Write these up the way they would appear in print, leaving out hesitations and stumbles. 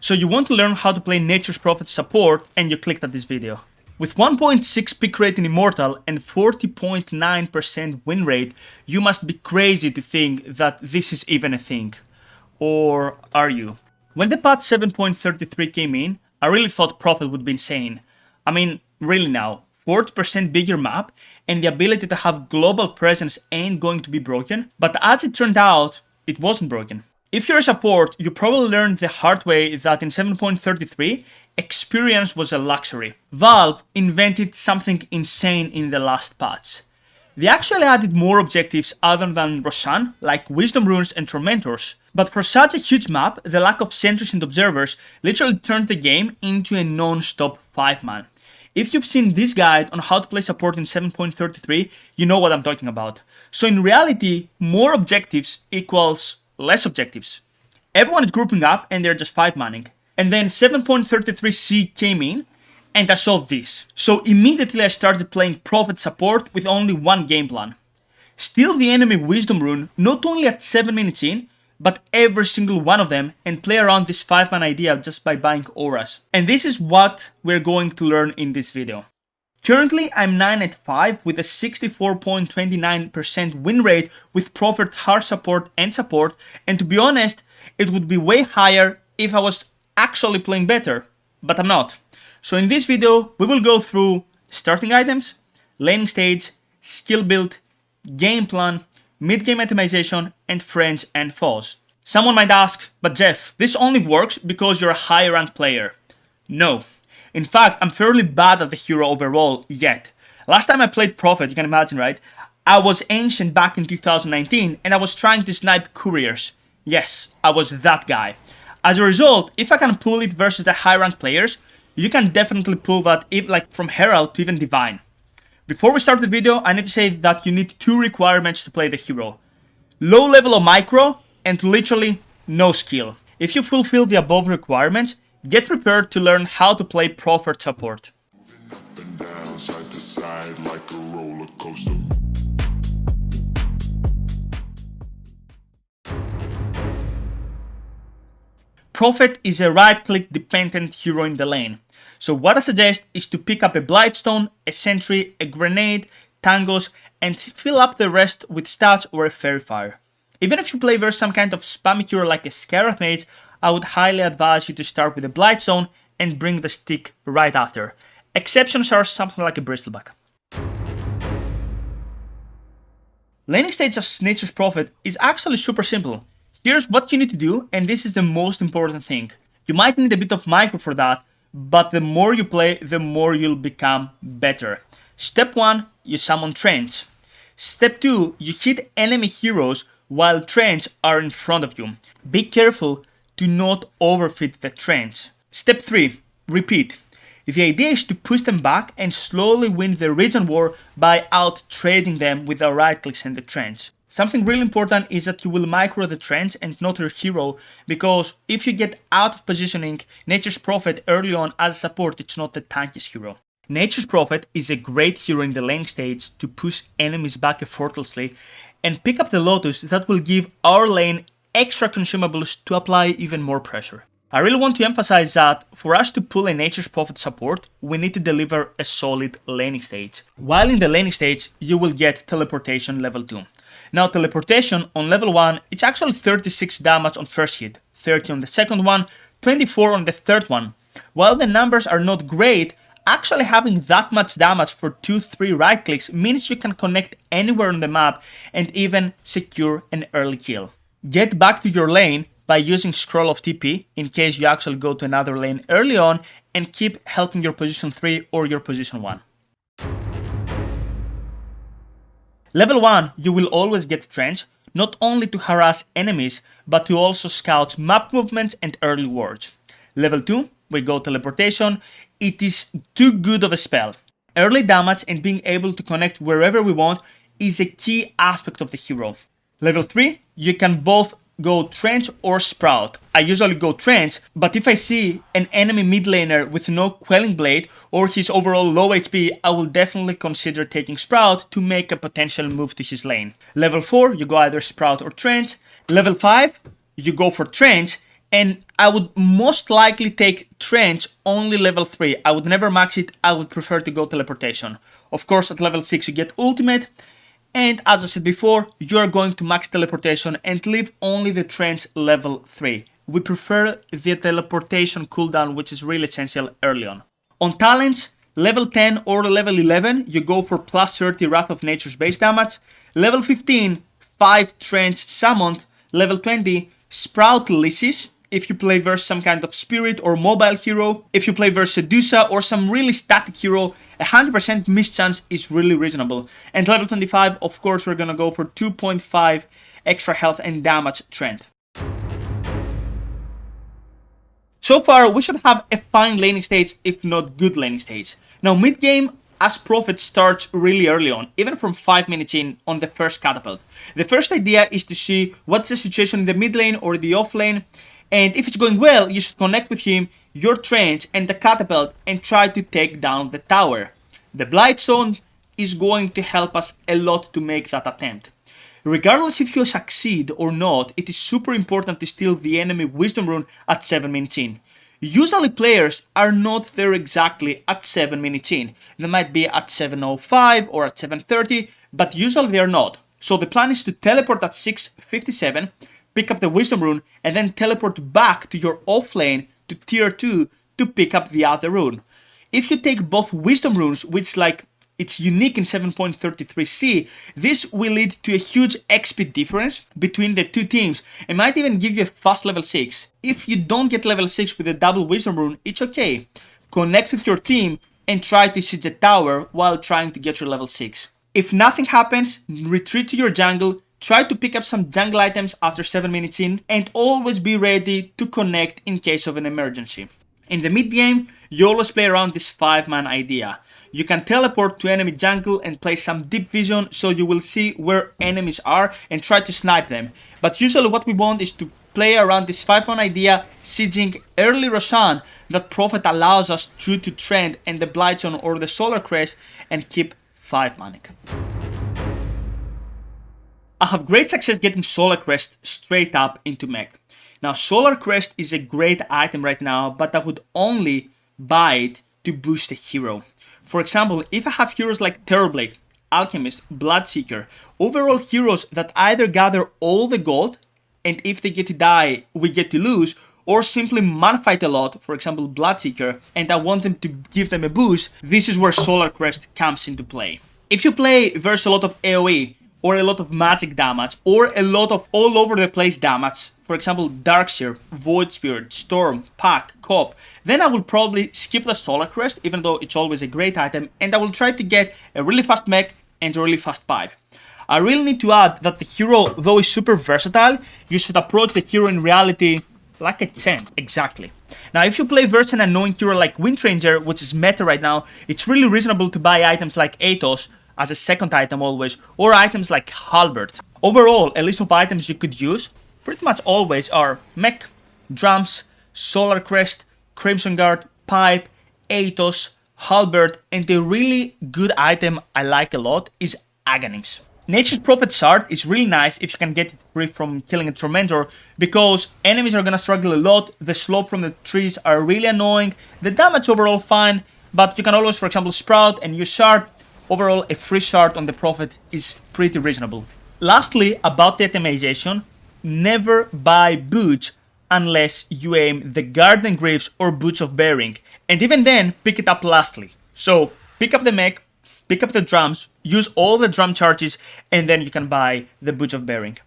So you want to learn how to play Nature's Prophet support and you clicked at this video. With 1.6 pick rate in Immortal and 40.9% win rate, you must be crazy to think that this is even a thing. Or are you? When the patch 7.33 came in, I really thought Prophet would be insane. I mean, really now, 40% bigger map and the ability to have global presence ain't going to be broken, but as it turned out, it wasn't broken. If you're a support, you probably learned the hard way that in 7.33, experience was a luxury. Valve invented something insane in the last patch. They actually added more objectives other than Roshan, like Wisdom Runes and Tormentors. But for such a huge map, the lack of sentries and observers literally turned the game into a non-stop 5-man. If you've seen this guide on how to play support in 7.33, you know what I'm talking about. So in reality, more objectives equals less objectives. Everyone is grouping up and they're just 5-manning. And then 7.33c came in and I saw this. So immediately I started playing Prophet support with only one game plan. Steal the enemy Wisdom Rune not only at 7 minutes in, but every single one of them and play around this 5-man idea just by buying auras. And this is what we're going to learn in this video. Currently, I'm 9 at 5 with a 64.29% win rate with Prophet hard support, and to be honest, it would be way higher if I was actually playing better, but I'm not. So in this video, we will go through starting items, laning stage, skill build, game plan, mid-game itemization, and friends and foes. Someone might ask, but Jeff, this only works because you're a high-ranked player. No. In fact, I'm fairly bad at the hero overall yet. Last time I played Prophet, you can imagine, right? I was ancient back in 2019 and I was trying to snipe couriers. Yes, I was that guy. As a result, if I can pull it versus the high-ranked players, you can definitely pull that like from Herald to even Divine. Before we start the video, I need to say that you need 2 requirements to play the hero. Low level of micro and literally no skill. If you fulfill the above requirements, get prepared to learn how to play Prophet support. Prophet is a right-click dependent hero in the lane. So what I suggest is to pick up a Blightstone, a Sentry, a Grenade, Tangos, and fill up the rest with stats or a Fairy Fire. Even if you play versus some kind of spammy hero like a Scarab Mage, I would highly advise you to start with a Blightstone and bring the stick right after. Exceptions are something like a Bristleback. Laning stage as Nature's Prophet is actually super simple. Here's what you need to do, and this is the most important thing. You might need a bit of micro for that, but the more you play, the more you'll become better. Step 1, you summon Trench. Step 2, you hit enemy heroes while Trench are in front of you. Be careful to not overfit the Trench. Step 3, repeat. The idea is to push them back and slowly win the region war by out-trading them with the right clicks and the Trench. Something really important is that you will micro the Trench and not your hero, because if you get out of positioning Nature's Prophet early on as a support, it's not the tankiest hero. Nature's Prophet is a great hero in the lane stage to push enemies back effortlessly and pick up the Lotus that will give our lane extra consumables to apply even more pressure. I really want to emphasize that for us to pull a Nature's Prophet support, we need to deliver a solid laning stage. While in the laning stage, you will get teleportation level 2. Now teleportation on level 1, it's actually 36 damage on first hit, 30 on the second one, 24 on the third one. While the numbers are not great, actually having that much damage for 2-3 right clicks means you can connect anywhere on the map and even secure an early kill. Get back to your lane by using Scroll of TP in case you actually go to another lane early on and keep helping your position 3 or your position 1. Level 1, you will always get Trench, not only to harass enemies, but to also scout map movements and early wards. Level 2, we go teleportation. It is too good of a spell. Early damage and being able to connect wherever we want is a key aspect of the hero. Level 3, you can both go Trench or Sprout. I usually go Trench, but if I see an enemy mid laner with no Quelling Blade or his overall low HP, I will definitely consider taking Sprout to make a potential move to his lane. Level 4, you go either Sprout or Trench. Level 5, you go for Trench, And I would most likely take Trench only level 3. I would never max it, I would prefer to go Teleportation. Of course, at level 6 you get Ultimate, and as I said before, you are going to max Teleportation and leave only the Trench level 3. We prefer the Teleportation cooldown, which is really essential early on. On talents, level 10 or level 11, you go for plus 30 Wrath of Nature's base damage. Level 15, 5 Trench summoned. Level 20, Sprout Lysis, if you play versus some kind of spirit or mobile hero. If you play versus Sedusa or some really static hero, 100% miss chance is really reasonable. And level 25, of course, we're gonna go for 2.5 extra health and damage trend. So far, we should have a fine laning stage, if not good laning stage. Now, mid-game, as Prophet starts really early on, even from 5 minutes in on the first catapult. The first idea is to see what's the situation in the mid lane or the off lane, and if it's going well, you should connect with him, your Trench and the catapult, and try to take down the tower. The Blight Zone is going to help us a lot to make that attempt. Regardless if you succeed or not, it is super important to steal the enemy Wisdom Rune at 7 minutes in. Usually players are not there exactly at 7 minutes in. They might be at 7:05 or at 7:30, but usually they are not. So the plan is to teleport at 6:57, pick up the Wisdom Rune, and then teleport back to your off lane to tier 2 to pick up the other rune. If you take both Wisdom Runes, which it's unique in 7.33c, this will lead to a huge XP difference between the two teams and might even give you a fast level 6. If you don't get level 6 with a double Wisdom Rune, it's okay. Connect with your team and try to siege a tower while trying to get your level 6. If nothing happens, retreat to your jungle, try to pick up some jungle items after 7 minutes in, and always be ready to connect in case of an emergency. In the mid game, you always play around this 5-man idea. You can teleport to enemy jungle and play some deep vision so you will see where enemies are and try to snipe them. But usually what we want is to play around this 5-man idea, sieging early Roshan that Prophet allows us through to Trend and the Blight Zone or the Solar Crest and keep 5-manning. I have great success getting Solar Crest straight up into mech. Now Solar Crest is a great item right now, but I would only buy it to boost a hero. For example, if I have heroes like Terrorblade, Alchemist, Bloodseeker, overall heroes that either gather all the gold, and if they get to die, we get to lose, or simply manfight a lot, for example Bloodseeker, and I want them to give them a boost, this is where Solar Crest comes into play. If you play versus a lot of AoE, or a lot of magic damage, or a lot of all over the place damage, for example Darkseer, Void Spirit, Storm, Pack, Cop, then I will probably skip the Solar Crest, even though it's always a great item, and I will try to get a really fast mech and a really fast pipe. I really need to add that the hero, though is super versatile, you should approach the hero in reality like a 10, exactly. Now if you play versus an annoying hero like Windranger, which is meta right now, it's really reasonable to buy items like Athos as a second item always, or items like Halberd. Overall, a list of items you could use pretty much always are mech, drums, Solar Crest, Crimson Guard, Pipe, Athos, Halberd, and a really good item I like a lot is Aghanim's. Nature's Prophet Shard is really nice if you can get it free from killing a Tormentor, because enemies are gonna struggle a lot, the slope from the trees are really annoying, the damage overall fine, but you can always, for example, Sprout and use Shard. Overall, a free shard on the Prophet is pretty reasonable. Lastly, about the itemization, never buy boots unless you aim the Garden Greaves or Boots of Bearing, and even then, pick it up lastly. So, pick up the mech, pick up the drums, use all the drum charges, and then you can buy the Boots of Bearing.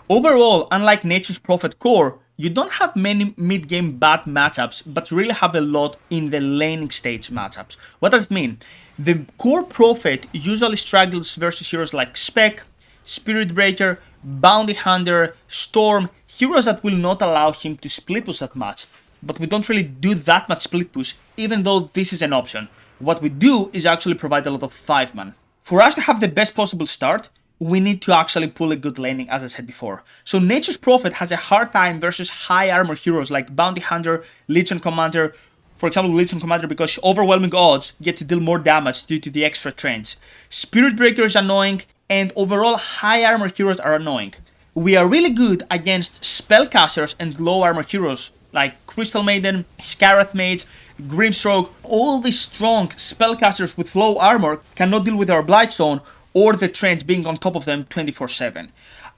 Overall, unlike Nature's Prophet Core, you don't have many mid-game bad matchups, but really have a lot in the laning stage matchups. What does it mean? The core Prophet usually struggles versus heroes like Spec, Spirit Breaker, Bounty Hunter, Storm, heroes that will not allow him to split push that much. But we don't really do that much split push, even though this is an option. What we do is actually provide a lot of 5-man. For us to have the best possible start, we need to actually pull a good laning, as I said before. So Nature's Prophet has a hard time versus high armor heroes like Bounty Hunter, Legion Commander. For example, Legion Commander, because overwhelming odds get to deal more damage due to the extra trends. Spirit Breaker is annoying, and overall high armor heroes are annoying. We are really good against spellcasters and low armor heroes like Crystal Maiden, Scarab Mage, Grimstroke. All these strong spellcasters with low armor cannot deal with our Blightstone or the Trench being on top of them 24/7.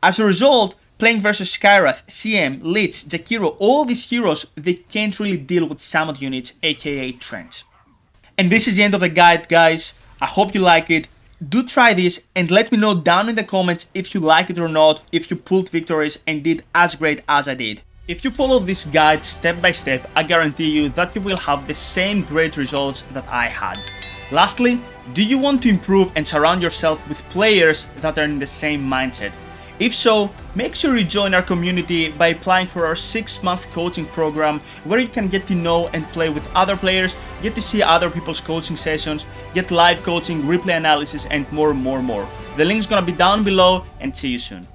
As a result, playing versus Skyrath, CM, Lich, Jakiro, all these heroes, they can't really deal with summoned units, aka Trench. And this is the end of the guide, guys. I hope you like it. Do try this and let me know down in the comments if you like it or not, if you pulled victories and did as great as I did. If you follow this guide step by step, I guarantee you that you will have the same great results that I had. Lastly, do you want to improve and surround yourself with players that are in the same mindset? If so, make sure you join our community by applying for our 6-month coaching program where you can get to know and play with other players, get to see other people's coaching sessions, get live coaching, replay analysis and more. The link's gonna be down below and see you soon.